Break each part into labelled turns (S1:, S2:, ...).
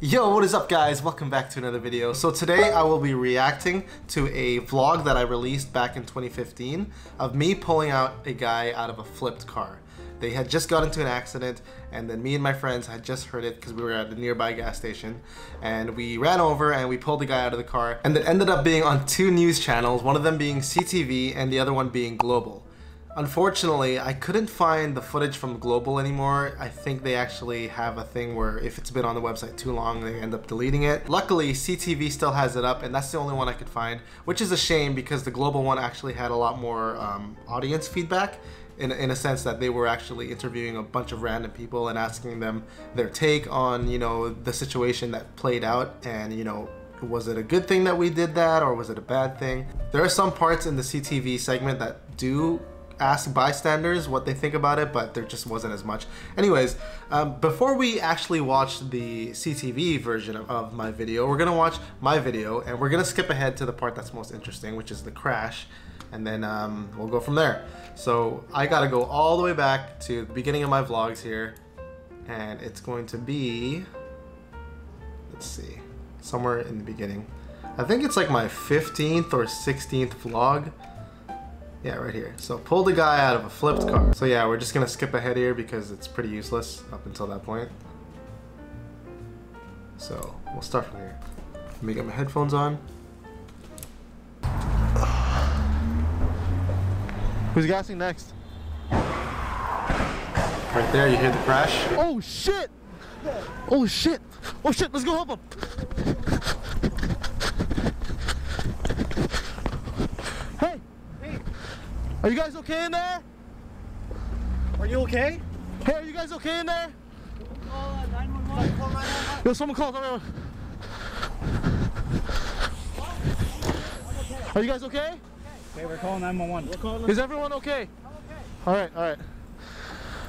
S1: Yo, what is up guys? Welcome back to another video. So today I will be reacting to a vlog that I released back in 2015 of me pulling out a guy out of a flipped car. They had just got into an accident and then me and my friends had just heard it because we were at a nearby gas station, and we ran over and we pulled the guy out of the car, and it ended up being on two news channels, one of them being CTV and the other one being Global. Unfortunately, I couldn't find the footage from Global anymore. I think they actually have a thing where if it's been on the website too long, they end up deleting it. Luckily, CTV still has it up, and that's the only one I could find, which is a shame because the Global one actually had a lot more audience feedback in a sense that they were actually interviewing a bunch of random people and asking them their take on, you know, the situation that played out, and, you know, was it a good thing that we did that or was it a bad thing? There are some parts in the CTV segment that do ask bystanders what they think about it, but there just wasn't as much. Anyways, before we actually watch the CTV version of my video, we're gonna watch my video and we're gonna skip ahead to the part that's most interesting, which is the crash, and then we'll go from there. So I gotta go all the way back to the beginning of my vlogs here, and it's going to be, let's see, somewhere in the beginning. I think it's like my 15th or 16th vlog. Yeah, right here. So pull the guy out of a flipped car. So yeah, we're just gonna skip ahead here because it's pretty useless up until that point. So we'll start from here. Let me get my headphones on.
S2: Who's gassing next?
S1: Right there, you hear the crash.
S2: Oh shit! Oh shit! Oh shit, let's go help him! Hey! Hey! Are you guys okay in there?
S3: Are you okay?
S2: Hey, are you guys okay in there?
S3: Call 911.
S2: Yo, someone call 911. Are you guys okay?
S3: Okay, we're calling 911.
S2: Is everyone okay?
S3: I'm okay.
S2: Alright, alright.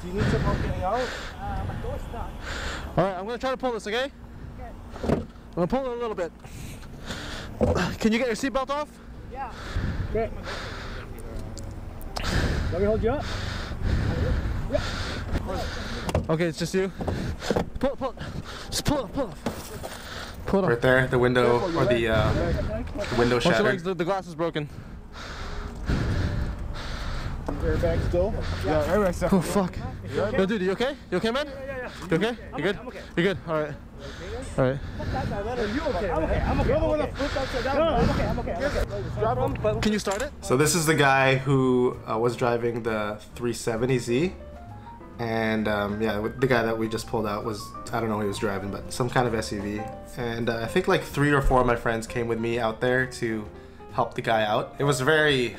S3: Do you need some help getting out? My door's stuck.
S2: Alright, I'm gonna try to pull this, okay?
S3: Okay.
S2: I'm gonna pull it a little bit. Can you get your seatbelt off?
S3: Yeah. Okay. Let me hold you up. Yeah.
S2: Okay, it's just you. Pull it. Just pull it, pull it. Pull it off.
S1: Right there, the window, or the window
S2: Watch your
S1: shattered.
S2: legs, the glass is broken.
S3: Airbag still? Yeah, airbag still.
S2: Oh fuck. Yo dude, you okay? You okay, man?
S3: Yeah.
S2: You okay? You good?
S3: I'm okay.
S2: You good? Alright. Alright.
S3: Are you okay? I'm okay. I'm okay. You're the one that flipped upside down. No, I'm okay. I'm okay. Drop him.
S2: Can you start it?
S1: So this is the guy who was driving the 370Z, and yeah, the guy that we just pulled out was, I don't know who he was driving, but some kind of SUV. And I think like 3 or 4 of my friends came with me out there to help the guy out. It was very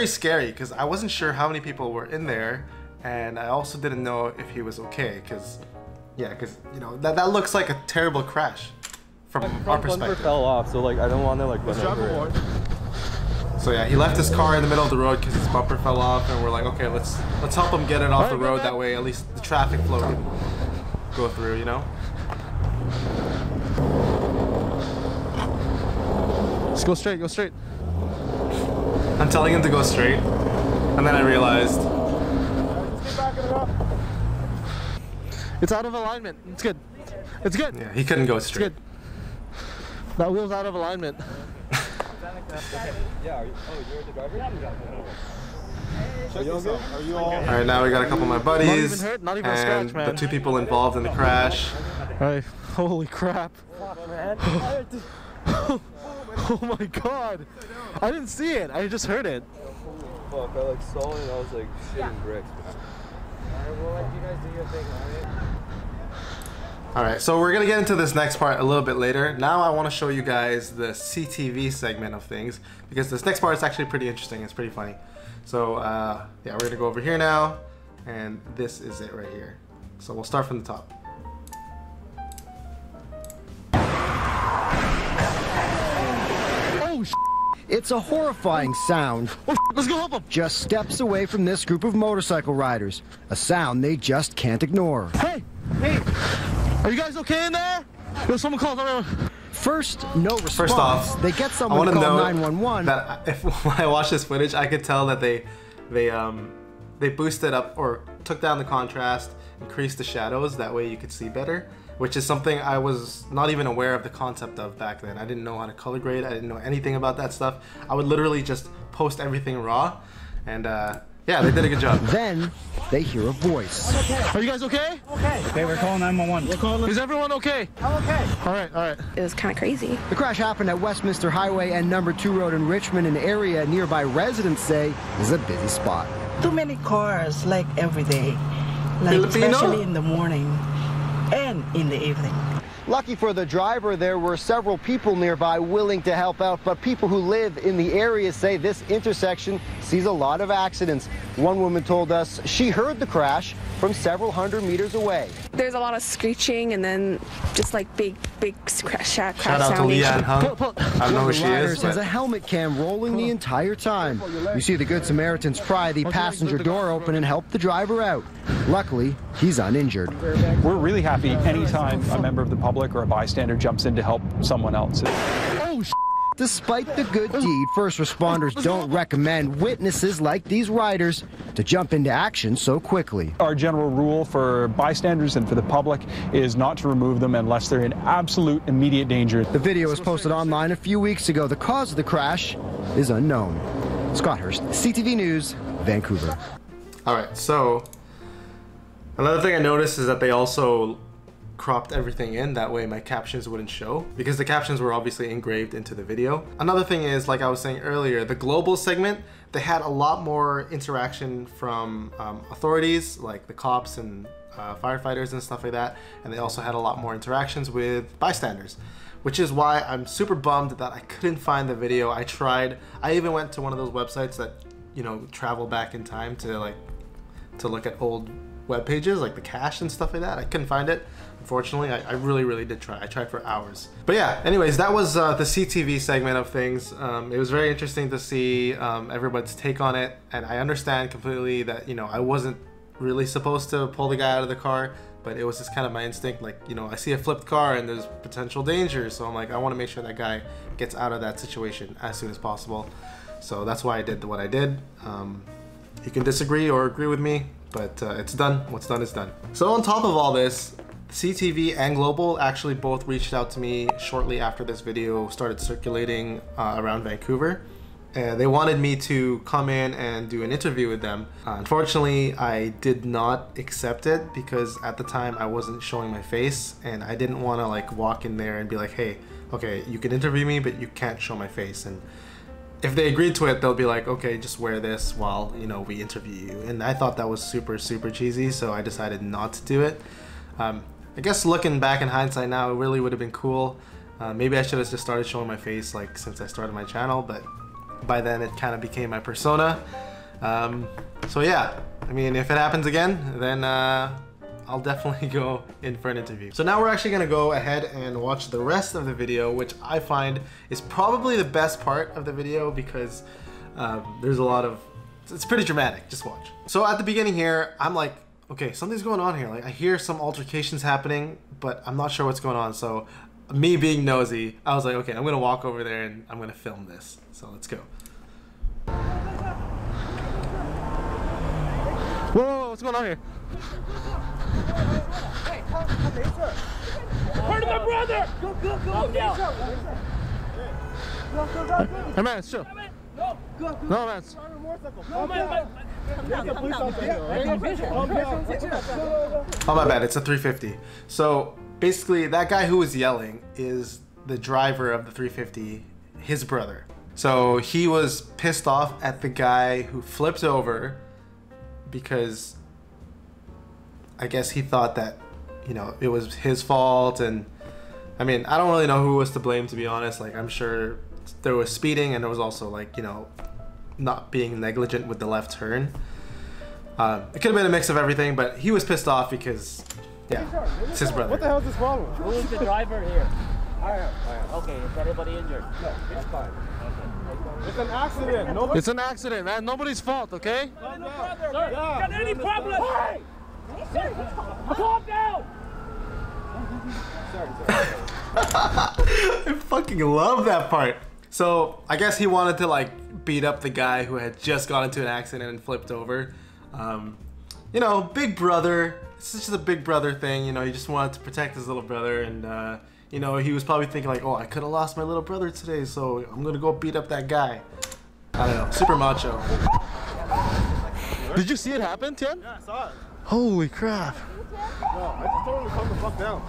S1: scary because I wasn't sure how many people were in there, and I also didn't know if he was okay because you know that looks like a terrible crash from our perspective.
S4: Bumper fell off, so like I don't want to like run over it.
S1: So yeah, he left his car in the middle of the road because his bumper fell off, and we're like, okay, let's help him get it off the road. That way, at least the traffic flow can go through, you know.
S2: Just go straight, go straight.
S1: I'm telling him to go straight, and then I realized
S2: It's out of alignment. It's good. It's good.
S1: yeah, he couldn't go
S2: It's
S1: straight.
S2: good. That wheel's out of alignment.
S4: Yeah, you're the driver?
S3: Are you all?
S1: All right, now we got a couple of my buddies
S2: Not even hurt, not even a
S1: and
S2: scratch, man.
S1: the 2 people involved in the crash.
S2: Alright, holy crap.
S3: Fuck, man.
S2: Oh my god. I didn't see it, I just heard it.
S4: Fuck, I like saw it and I was like shitting bricks, man.
S3: Alright, we'll let you guys do your thing, alright?
S1: All right, so we're gonna get into this next part a little bit later. Now I want to show you guys the CTV segment of things because this next part is actually pretty interesting. It's pretty funny. So yeah, we're gonna go over here now, and this is it right here. So we'll start from the top.
S2: Oh
S5: It's a horrifying sound
S2: let's go help him.
S5: just steps away from this group of motorcycle riders. A sound they just can't ignore.
S2: Hey! Hey! Are you guys okay in there? Yo, someone call 911.
S5: First, no response.
S1: First off,
S5: they get
S1: I
S5: someone
S1: want
S5: to
S1: to
S5: call
S1: know
S5: 911.
S1: that if when I watch this footage, I could tell that they boosted up or took down the contrast, increased the shadows. That way you could see better. which is something I was not even aware of the concept of back then. I didn't know how to color grade. I didn't know anything about that stuff. I would literally just post everything raw, and yeah, they did a good job.
S5: Then they hear a voice.
S2: Are you guys okay?
S3: Okay, we're calling 911. We're calling.
S2: Is everyone okay?
S3: I'm okay.
S2: All right.
S6: It was kind of crazy.
S5: The crash happened at Westminster Highway and number 2 Road in Richmond, an area nearby residents say is a busy spot.
S7: Too many cars, like every day, like
S1: Filipino?
S7: especially in the morning and in the evening.
S5: Lucky for the driver, there were several people nearby willing to help out, but people who live in the area say this intersection sees a lot of accidents. One woman told us she heard the crash from several hundred meters away.
S6: There's a lot of screeching and then just like big crash
S1: Shout out to
S6: sounding.
S1: Leanne, huh? I don't know who
S5: The
S1: she
S5: riders
S1: is.
S5: has a
S1: But
S5: helmet cam rolling the entire time. You see the Good Samaritans pry the passenger door open and help the driver out. Luckily, he's uninjured.
S8: We're really happy anytime a member of the public or a bystander jumps in to help someone else.
S2: Oh,
S5: Despite the good deed, first responders don't recommend witnesses like these riders to jump into action so quickly.
S8: Our general rule for bystanders and for the public is not to remove them unless they're in absolute immediate danger.
S5: The video was posted online a few weeks ago. The cause of the crash is unknown. Scott Hurst, CTV News, Vancouver.
S1: all right, so another thing I noticed is that they also cropped everything in, that way my captions wouldn't show, because the captions were obviously engraved into the video. Another thing is, like I was saying earlier, the global segment, they had a lot more interaction from authorities like the cops and firefighters and stuff like that, and they also had a lot more interactions with bystanders, which is why I'm super bummed that I couldn't find the video. I tried. I even went to one of those websites that, you know, travel back in time to look at old web pages like the cache and stuff like that. I couldn't find it. Unfortunately, I really did try. I tried for hours. But yeah, anyways, that was the CTV segment of things. It was very interesting to see everybody's take on it, and I understand completely that, you know, I wasn't really supposed to pull the guy out of the car, but it was just kind of my instinct. Like, you know, I see a flipped car and there's potential danger, so I'm like, I want to make sure that guy gets out of that situation as soon as possible. So that's why I did what I did. You can disagree or agree with me, but it's done. What's done is done. So on top of all this, CTV and Global actually both reached out to me shortly after this video started circulating around Vancouver. And they wanted me to come in and do an interview with them. Unfortunately, I did not accept it because at the time I wasn't showing my face, and I didn't want to like walk in there and be like, hey, okay, you can interview me, but you can't show my face. And if they agreed to it, they'll be like, okay, just wear this while, you know, we interview you. And I thought that was super cheesy, so I decided not to do it. I guess looking back in hindsight now, it really would have been cool. Maybe I should have just started showing my face like since I started my channel, but by then it kind of became my persona. So yeah, I mean, if it happens again, then I'll definitely go in for an interview. So now we're actually gonna go ahead and watch the rest of the video, which I find is probably the best part of the video because there's a lot of, it's pretty dramatic. Just watch. So at the beginning here, I'm like, okay, something's going on here. Like I hear some altercations happening, but I'm not sure what's going on. So me being nosy, I was like, okay, I'm gonna walk over there and I'm gonna film this. So let's go.
S2: Whoa, what's going on here?
S3: Hurt my brother! Go down.
S2: Hey man, it's chill. No, man.
S1: Oh my bad, it's a 350. So basically that guy who was yelling is the driver of the 350, his brother. So he was pissed off at the guy who flipped over because I guess he thought that, you know, it was his fault. And I mean, I don't really know who was to blame, to be honest. Like, I'm sure there was speeding and there was also like, you know, not being negligent with the left turn. It could have been a mix of everything, but he was pissed off because, yeah, it's his brother.
S3: What the hell is this problem?
S9: Who is the driver here? Okay, is anybody injured?
S3: No, it's fine. It's an accident. Nobody.
S2: It's an accident, man. Nobody's fault, okay?
S3: Got
S9: any problem? Hey! Calm down!
S1: I fucking love that part. So I guess he wanted to like beat up the guy who had just got into an accident and flipped over. You know, big brother, it's just a big brother thing, you know. He just wanted to protect his little brother, and you know, he was probably thinking like, oh, I could have lost my little brother today, so I'm gonna go beat up that guy. I don't know, super macho.
S2: Did you see it happen, Tian?
S3: Yeah, I saw it.
S2: Holy crap.
S3: No, I just told him to calm the fuck down.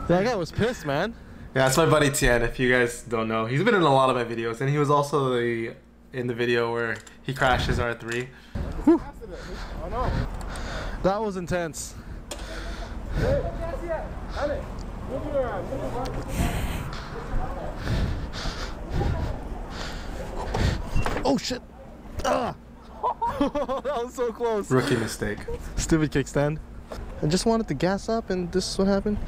S2: That guy was pissed, man.
S1: Yeah, that's my buddy Tian, if you guys don't know. He's been in a lot of my videos, and he was also in the video where he crashed his R3.
S2: Whew.
S3: I know.
S2: That was intense. Oh shit! Ah! That was so close.
S1: Rookie mistake.
S2: Stupid kickstand. I just wanted to gas up, and this is what happened.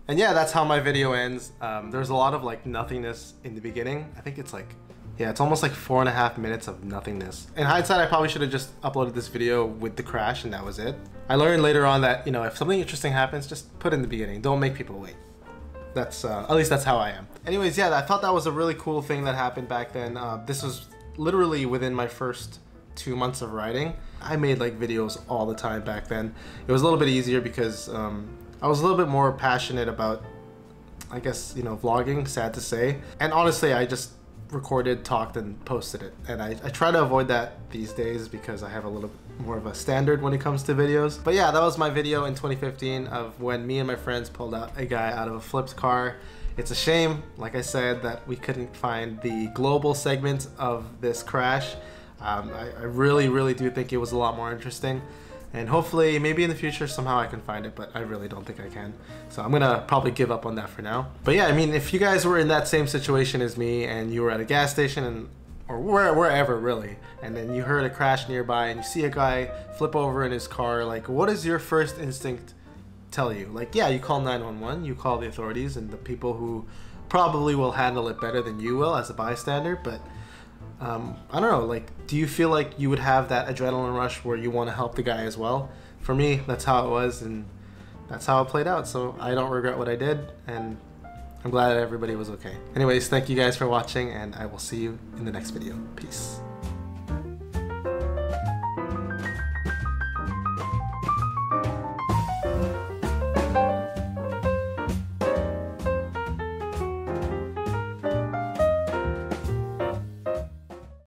S1: And yeah, that's how my video ends. There's a lot of like nothingness in the beginning. I think it's like, yeah, it's almost like 4.5 minutes of nothingness. In hindsight, I probably should have just uploaded this video with the crash and that was it. I learned later on that, you know, if something interesting happens, just put it in the beginning. Don't make people wait. That's, at least that's how I am. Anyways, yeah, I thought that was a really cool thing that happened back then. This was literally within my first 2 months of riding. I made like videos all the time back then. It was a little bit easier because I was a little bit more passionate about, I guess, you know, vlogging, sad to say. And honestly, I just recorded, talked, and posted it. And I try to avoid that these days because I have a little bit more of a standard when it comes to videos. But yeah, that was my video in 2015 of when me and my friends pulled out a guy out of a flipped car. It's a shame, like I said, that we couldn't find the global segment of this crash. I really do think it was a lot more interesting. And hopefully, maybe in the future, somehow I can find it, but I really don't think I can. So I'm gonna probably give up on that for now. But yeah, I mean, if you guys were in that same situation as me and you were at a gas station or wherever really, and then you heard a crash nearby and you see a guy flip over in his car, like what does your first instinct tell you? Like, yeah, you call 911, you call the authorities and the people who probably will handle it better than you will as a bystander, but I don't know, like, do you feel like you would have that adrenaline rush where you want to help the guy as well? For me, that's how it was, and that's how it played out, so I don't regret what I did, and I'm glad that everybody was okay. Anyways, thank you guys for watching, and I will see you in the next video. Peace.